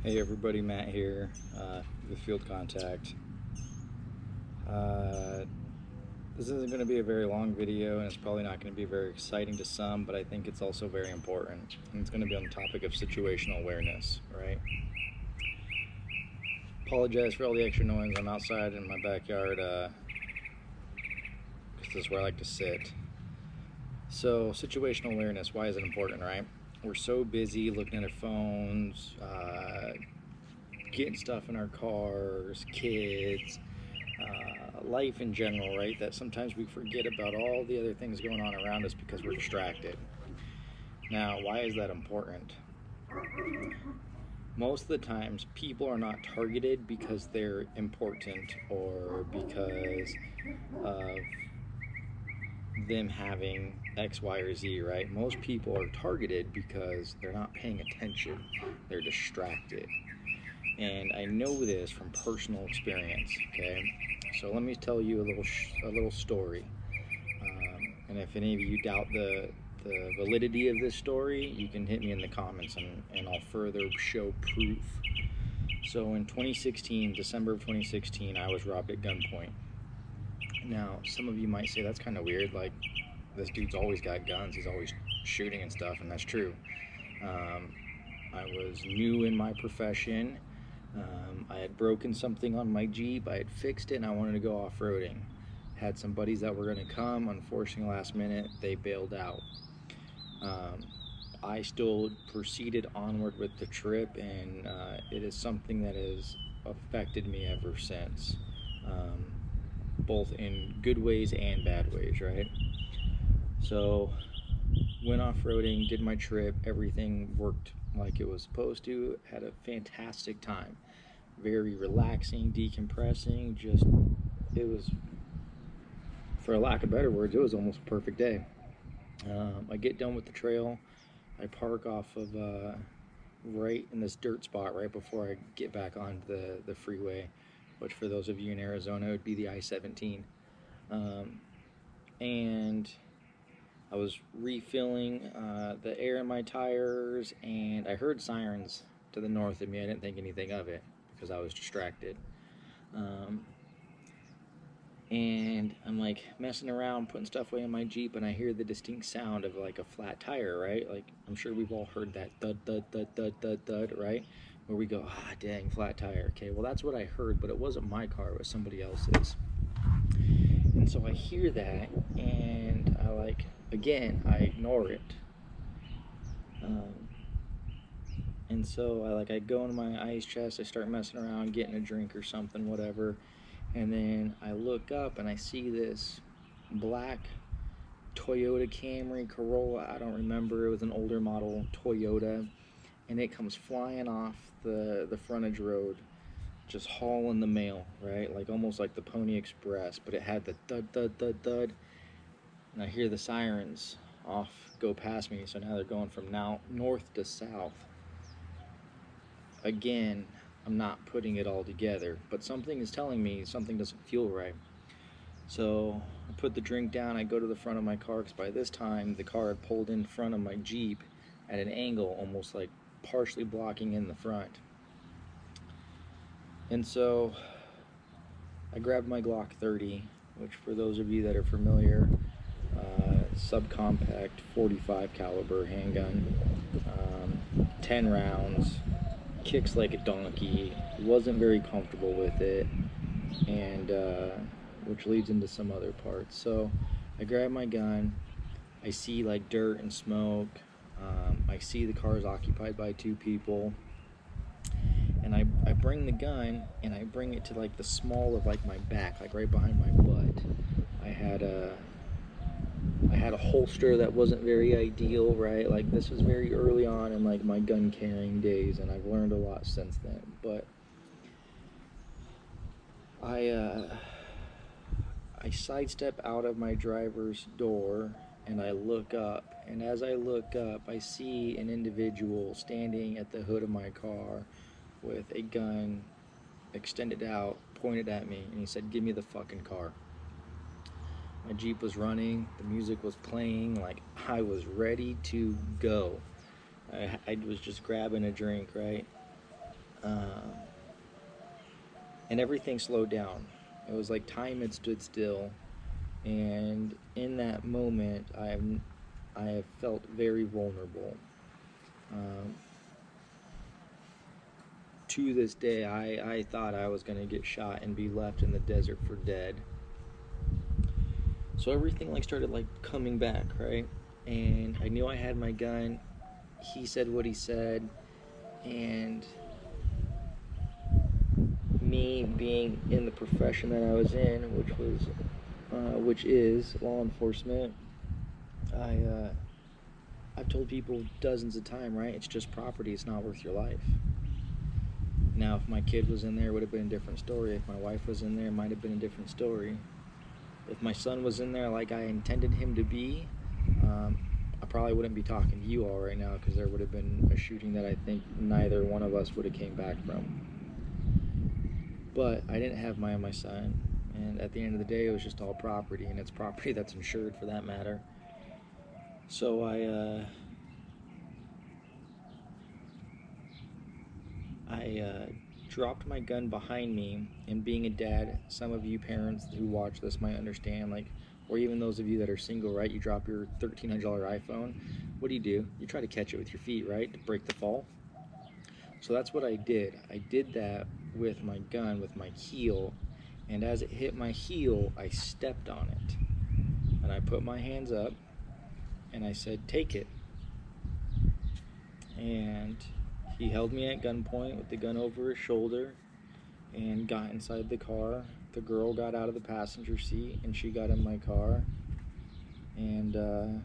Hey everybody, Matt here with Field Contact. Uh, this isn't going to be a very long video and it's probably not going to be very exciting to some, but I think it's also very important. And it's going to be on the topic of situational awareness, right? Apologize for all the extra noise. I'm outside in my backyard because this is where I like to sit. So, situational awareness, why is it important, right? We're so busy looking at our phones, getting stuff in our cars, kids, life in general, right? That sometimes we forget about all the other things going on around us because we're distracted. Now, why is that important? Most of the times, people are not targeted because they're important or because of them having X, Y, or Z, right? Most people are targeted because they're not paying attention, they're distracted. And I know this from personal experience, okay? So let me tell you a little story. And if any of you doubt the validity of this story, you can hit me in the comments and I'll further show proof. So in 2016, December of 2016, I was robbed at gunpoint. Now, some of you might say that's kind of weird, like this dude's always got guns, he's always shooting and stuff, and that's true. I was new in my profession. I had broken something on my Jeep, I had fixed it, and I wanted to go off-roading. Had some buddies that were going to come. Unfortunately, last minute, they bailed out. I still proceeded onward with the trip, and it is something that has affected me ever since, both in good ways and bad ways, right? So, went off-roading, did my trip, everything worked like it was supposed to, had a fantastic time. Very relaxing, decompressing, just, it was, for a lack of better words, it was almost a perfect day. I get done with the trail, I park off of right in this dirt spot right before I get back on the freeway, which for those of you in Arizona would be the I-17. And I was refilling the air in my tires, and I heard sirens to the north of me. I didn't think anything of it because I was distracted. And I'm like messing around, putting stuff away in my Jeep, and I hear the distinct sound of like a flat tire, right? Like, I'm sure we've all heard that thud, thud, thud, thud, thud, thud, right? Where we go, ah, dang, flat tire. Okay, well, that's what I heard, but it wasn't my car, it was somebody else's. And so I hear that, and again, I ignore it. And so I go into my ice chest, I start messing around, getting a drink or something, whatever. And then I look up and I see this black Toyota Camry Corolla. I don't remember, it was an older model Toyota. And it comes flying off the frontage road, just hauling the mail, right? Like almost like the Pony Express, but it had the thud, thud, thud, thud. And I hear the sirens off go past me, so now they're going from now north to south. Again, I'm not putting it all together, but something is telling me something doesn't feel right. So I put the drink down, I go to the front of my car, because by this time the car had pulled in front of my Jeep at an angle, almost like partially blocking in the front. And so I grabbed my Glock 30, which for those of you that are familiar, subcompact 45 caliber handgun, 10 rounds, kicks like a donkey, wasn't very comfortable with it, and which leads into some other parts. So I grab my gun, I see like dirt and smoke, I see the car is occupied by two people, and I bring the gun and I bring it to like the small of like my back, like right behind my butt. I had a holster that wasn't very ideal, right? Like this was very early on in like my gun carrying days, and I've learned a lot since then. But I sidestep out of my driver's door and I look up, and as I look up, I see an individual standing at the hood of my car with a gun extended out, pointed at me, and he said, "Give me the fucking car." My Jeep was running, the music was playing, like I was ready to go. I was just grabbing a drink, right? uh, and everything slowed down. It was like time had stood still, and in that moment, I have felt very vulnerable. Um, to this day, I thought I was going to get shot and be left in the desert for dead. So everything like started like coming back, right? And I knew I had my gun. He said what he said, and me being in the profession that I was in, which is law enforcement, I I've told people dozens of times, right? It's just property. It's not worth your life. Now, if my kid was in there, it would have been a different story. If my wife was in there, it might have been a different story. If my son was in there like I intended him to be, I probably wouldn't be talking to you all right now, because there would have been a shooting that I think neither one of us would have came back from. But I didn't have my son, and at the end of the day, it was just all property, and it's property that's insured for that matter. So I dropped my gun behind me, and being a dad, some of you parents who watch this might understand, like, or even those of you that are single, right? You drop your $1,300 iPhone. What do? You try to catch it with your feet, right, to break the fall. So that's what I did. I did that with my gun, with my heel, and as it hit my heel, I stepped on it. And I put my hands up, and I said, "Take it." And he held me at gunpoint with the gun over his shoulder and got inside the car. The girl got out of the passenger seat, and she got in my car, and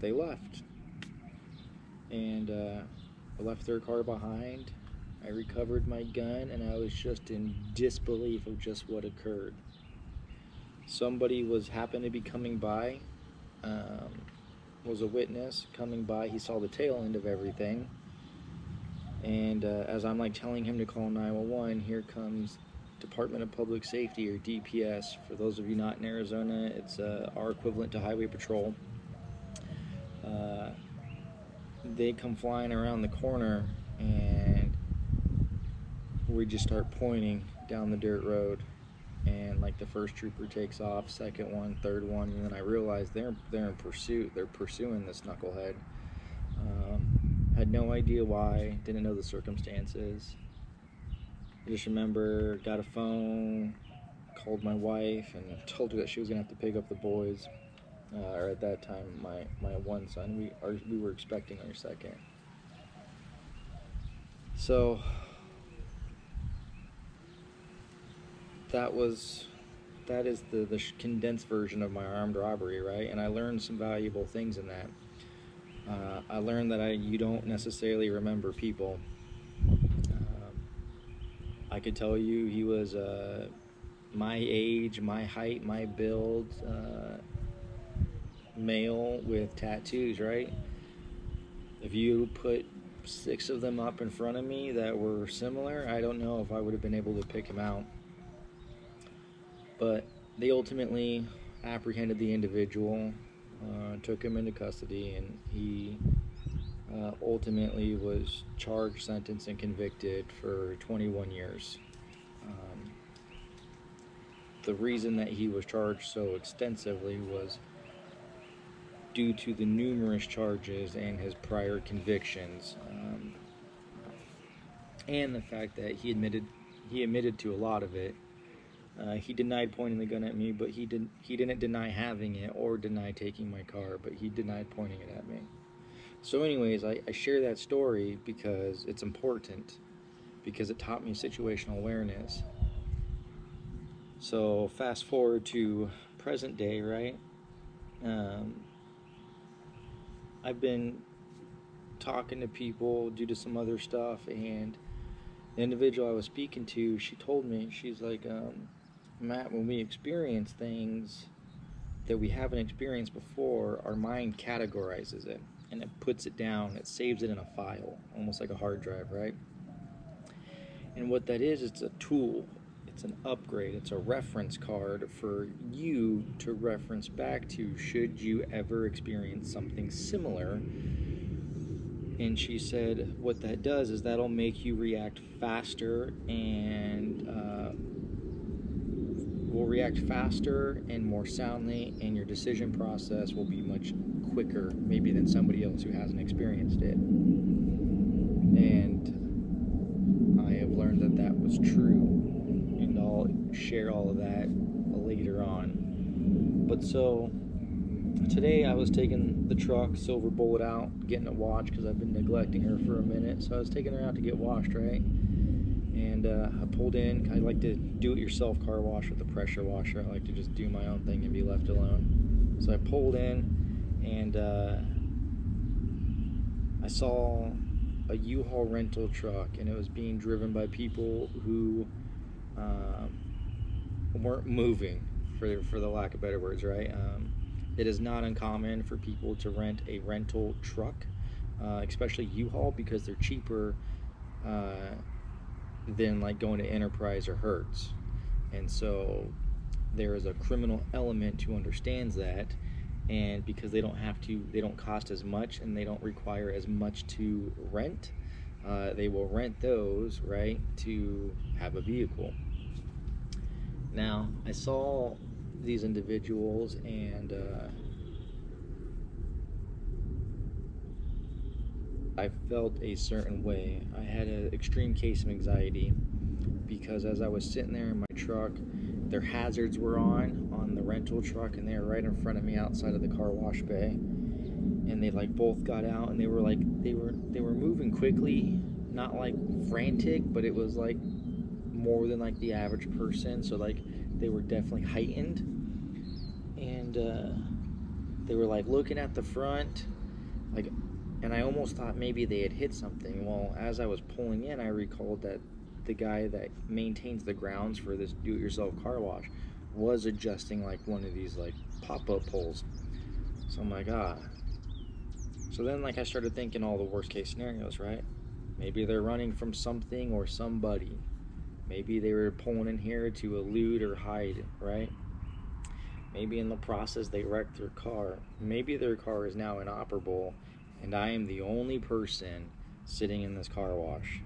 they left. And I left their car behind. I recovered my gun, and I was just in disbelief of just what occurred. Somebody happened to be coming by, um, was a witness coming by. He saw the tail end of everything, and as I'm like telling him to call 911, here comes Department of Public Safety, or DPS. For those of you not in Arizona, it's our equivalent to Highway Patrol. Uh, they come flying around the corner, and we just start pointing down the dirt road. And like the first trooper takes off, second one, third one, and then I realize they're in pursuit. They're pursuing this knucklehead. Had no idea why. Didn't know the circumstances. I just remember got a phone, called my wife, and told her that she was gonna have to pick up the boys. Or at that time, my one son. We were expecting our second. So that was that is the condensed version of my armed robbery, right? And I learned some valuable things in that. I learned that you don't necessarily remember people. I could tell you he was my age, my height, my build, male with tattoos, right? If you put 6 of them up in front of me that were similar, I don't know if I would have been able to pick him out. But they ultimately apprehended the individual, took him into custody, and he ultimately was charged, sentenced, and convicted for 21 years. The reason that he was charged so extensively was due to the numerous charges and his prior convictions, and the fact that he admitted to a lot of it. He denied pointing the gun at me, but he didn't deny having it or deny taking my car, but he denied pointing it at me. So anyways, I share that story because it's important, because it taught me situational awareness. So fast forward to present day, right? I've been talking to people due to some other stuff, and the individual I was speaking to, she told me, she's like, Matt, when we experience things that we haven't experienced before, our mind categorizes it, and it puts it down, it saves it in a file, almost like a hard drive, right? And what that is, it's a tool, it's an upgrade, it's a reference card for you to reference back to should you ever experience something similar And she said what that does is that'll make you react faster and will react faster and more soundly, and your decision process will be much quicker maybe than somebody else who hasn't experienced it. And I have learned that that was true, and I'll share all of that later on. But so today I was taking the truck Silver Bullet out, getting it washed because I've been neglecting her for a minute. So I was taking her out to get washed, right? And I pulled in. I like to do-it-yourself car wash with a pressure washer. I like to just do my own thing and be left alone. So I pulled in, and I saw a U-Haul rental truck, and it was being driven by people who weren't moving, for the lack of better words, right? It is not uncommon for people to rent a rental truck, especially U-Haul, because they're cheaper than like going to Enterprise or Hertz. And so there is a criminal element who understands that, and because they don't cost as much and they don't require as much to rent, they will rent those, right, to have a vehicle. Now, I saw these individuals, and I felt a certain way. I had an extreme case of anxiety because as I was sitting there in my truck, their hazards were on the rental truck, and they were right in front of me outside of the car wash bay. And they like both got out, and they were moving quickly, not like frantic, but it was like more than like the average person. So like they were definitely heightened, and they were like looking at the front, like, and I almost thought maybe they had hit something. Well, as I was pulling in, I recalled that the guy that maintains the grounds for this do-it-yourself car wash was adjusting like one of these like pop-up poles. So I'm like, So then like I started thinking all the worst case scenarios, right? Maybe they're running from something or somebody. Maybe they were pulling in here to elude or hide, right? Maybe in the process they wrecked their car. Maybe their car is now inoperable, and I am the only person sitting in this car wash.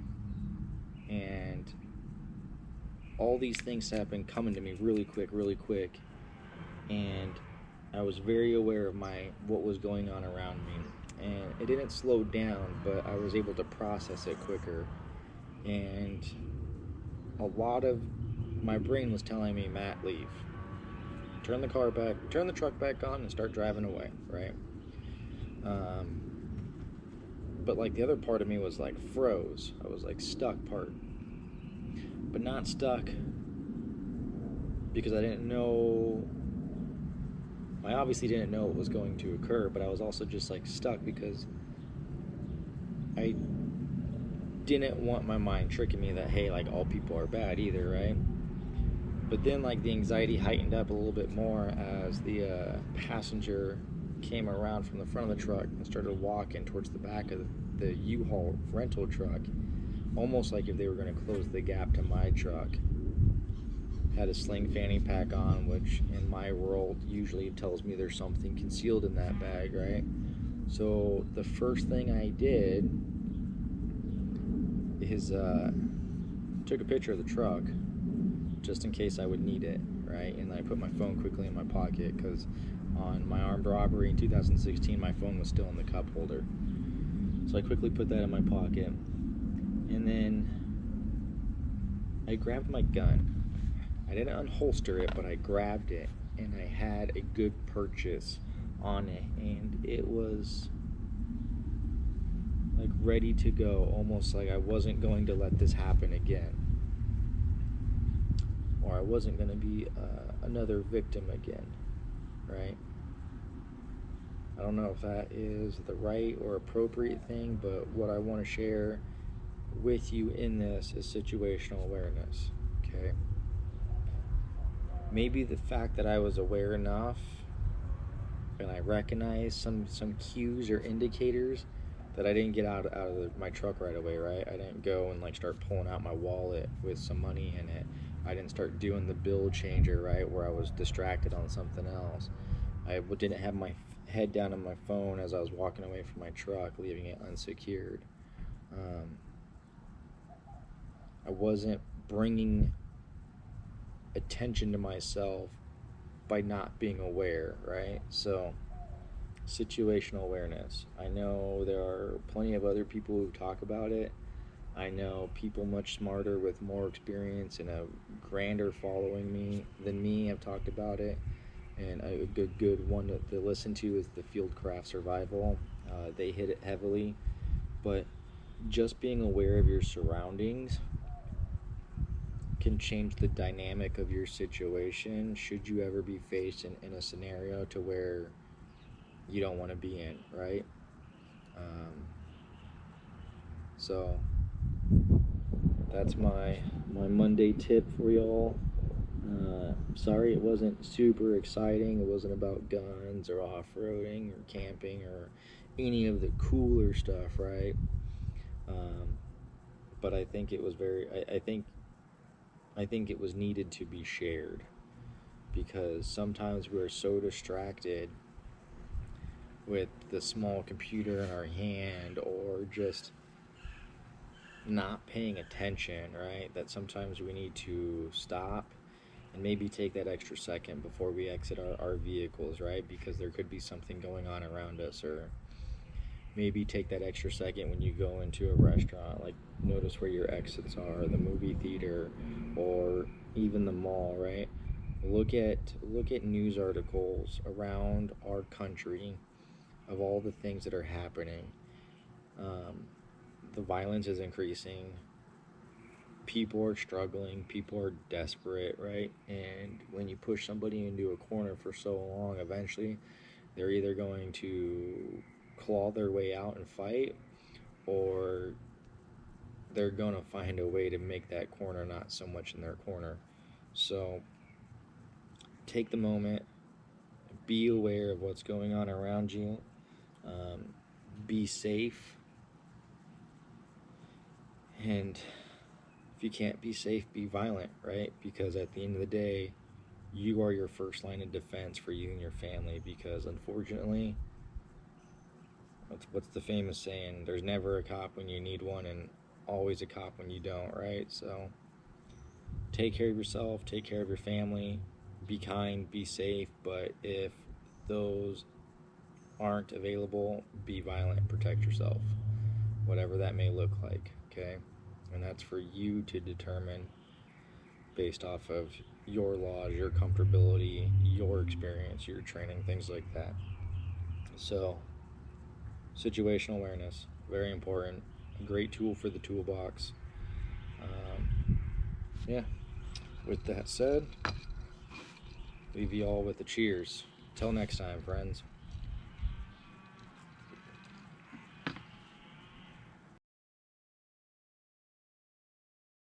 And all these things have been coming to me really quick, and I was very aware of what was going on around me. And it didn't slow down, but I was able to process it quicker. And a lot of my brain was telling me, Matt, leave. Turn the truck back on and start driving away, right? But like the other part of me was like froze. I was like stuck part. But not stuck because I obviously didn't know what was going to occur, but I was also just like stuck because I didn't want my mind tricking me that, hey, like all people are bad either, right? But then like the anxiety heightened up a little bit more as the passenger came around from the front of the truck and started walking towards the back of the U-Haul rental truck, almost like if they were going to close the gap to my truck. Had a sling fanny pack on, which in my world usually tells me there's something concealed in that bag, right? So the first thing I did is took a picture of the truck just in case I would need it, right? And I put my phone quickly in my pocket because on my armed robbery in 2016, my phone was still in the cup holder. So I quickly put that in my pocket, and then I grabbed my gun. I didn't unholster it, but I grabbed it, and I had a good purchase on it, and it was like ready to go, almost like I wasn't going to let this happen again, or I wasn't going to be another victim again, right? I don't know if that is the right or appropriate thing, but what I want to share with you in this is situational awareness, okay? Maybe the fact that I was aware enough and I recognized some cues or indicators that I didn't get out of my truck right away, right? I didn't go and like start pulling out my wallet with some money in it. I didn't start doing the bill changer, right, where I was distracted on something else. I didn't have my head down on my phone as I was walking away from my truck, leaving it unsecured. I wasn't bringing attention to myself by not being aware, right? So, situational awareness. I know there are plenty of other people who talk about it. I know people much smarter with more experience and a grander following than me have talked about it. And a good one to listen to is the Fieldcraft Survival. They hit it heavily, but just being aware of your surroundings can change the dynamic of your situation should you ever be faced in a scenario to where you don't want to be in, right? So that's my Monday tip for y'all. Sorry it wasn't super exciting. It wasn't about guns or off-roading or camping or any of the cooler stuff, right? But I think it was I think it was needed to be shared, because sometimes we're so distracted with the small computer in our hand or just not paying attention, right? That sometimes we need to stop and maybe take that extra second before we exit our vehicles, right? Because there could be something going on around us. Or maybe take that extra second when you go into a restaurant, like notice where your exits are, the movie theater, or even the mall, right? Look at news articles around our country of all the things that are happening. The violence is increasing. People are struggling. People are desperate, right? And when you push somebody into a corner for so long, eventually they're either going to claw their way out and fight, or they're going to find a way to make that corner not so much in their corner. So take the moment, be aware of what's going on around you, be safe, and if you can't be safe, be violent, right? Because at the end of the day, you are your first line of defense for you and your family, because unfortunately, what's the famous saying? There's never a cop when you need one and always a cop when you don't, right? So take care of yourself, take care of your family, be kind, be safe, but if those aren't available, be violent, protect yourself, whatever that may look like, okay? And that's for you to determine based off of your laws, your comfortability, your experience, your training, things like that. So, situational awareness, very important. A great tool for the toolbox. Yeah. With that said, leave you all with a cheers. Till next time, friends.